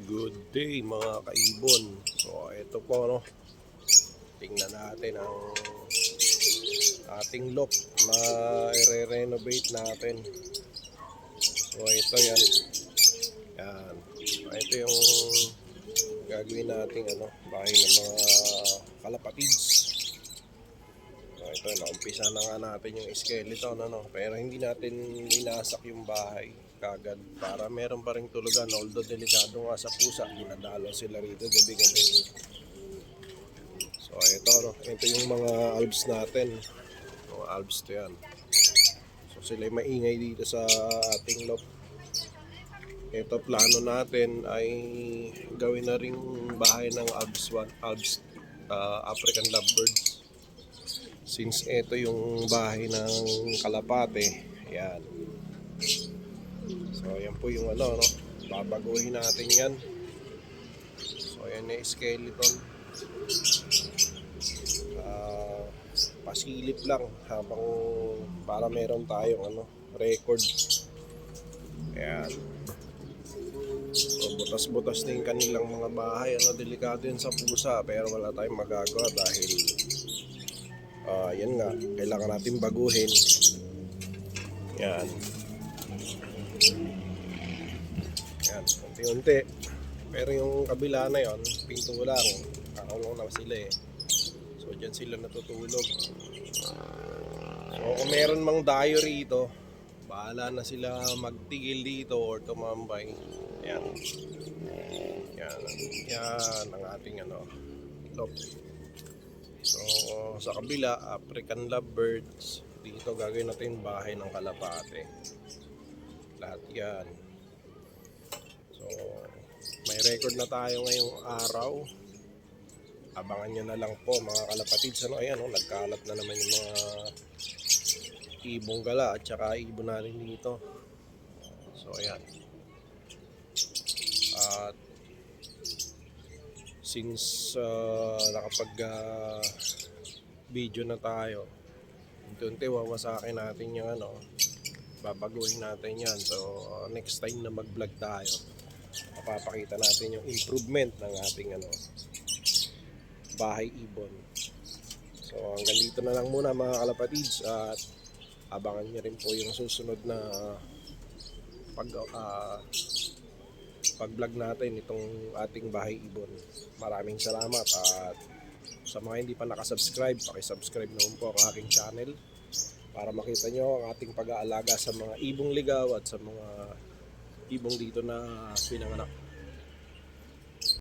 Good day mga kaibon. So ito po no. Tingnan natin ang ating loft na i-renovate natin. So ito yan. Yan. Ito yung gagawin nating bahay ng mga kalapatids. So ito, naumpisa na nga natin yung skeleton pero hindi natin inasak yung bahay kagad para meron pa ring tulugan, although delikado nga sa pusa, dinadalaw sila rito gabi-gabi. So ito yung mga alps natin, mga alps to yan. So sila maingay dito sa ating loft. Ito plano natin ay gawin na ring bahay ng alps African lovebirds, since ito yung bahay ng kalapate. Ayan. So ayan po yung babaguhin natin yan. So ayan yung skeleton. Pasilip lang habang para meron tayong record. Ayan. So butas-butas na yung kanilang mga bahay. Delikado yun sa pusa, pero wala tayong magagawa dahil yan nga, kailangan natin baguhin. Yan. Yan, unti-unti. Pero yung kabila na yon, pinto lang. Kakaulong na sila eh. So dyan sila natutulog. So kung meron mang dayo rito, bahala na sila magtigil dito or tumambay. Yan. Yan. Yan ang ating loft. So sa kabila, African lovebirds. Dito gagawin natin bahay ng kalapate. Lahat yan. So may record na tayo ngayong araw. Abangan nyo na lang po mga kalapatids. Ayan nagkalat na naman yung mga ibong gala at saka ibon natin dito. So ayan. At since nakapag video na tayo, unti-unti wawasakin natin yung babaguhin natin yan. So next time na mag vlog tayo, mapapakita natin yung improvement ng ating bahay ibon. So hanggang dito na lang muna mga kalapatids, at abangan nyo rin po yung susunod na pag-vlog natin itong ating bahay ibon. Maraming salamat, at sa mga hindi pa nakasubscribe, paki-subscribe naman po ang aking channel para makita nyo ang ating pag-aalaga sa mga ibong ligaw at sa mga ibong dito na pinanganak.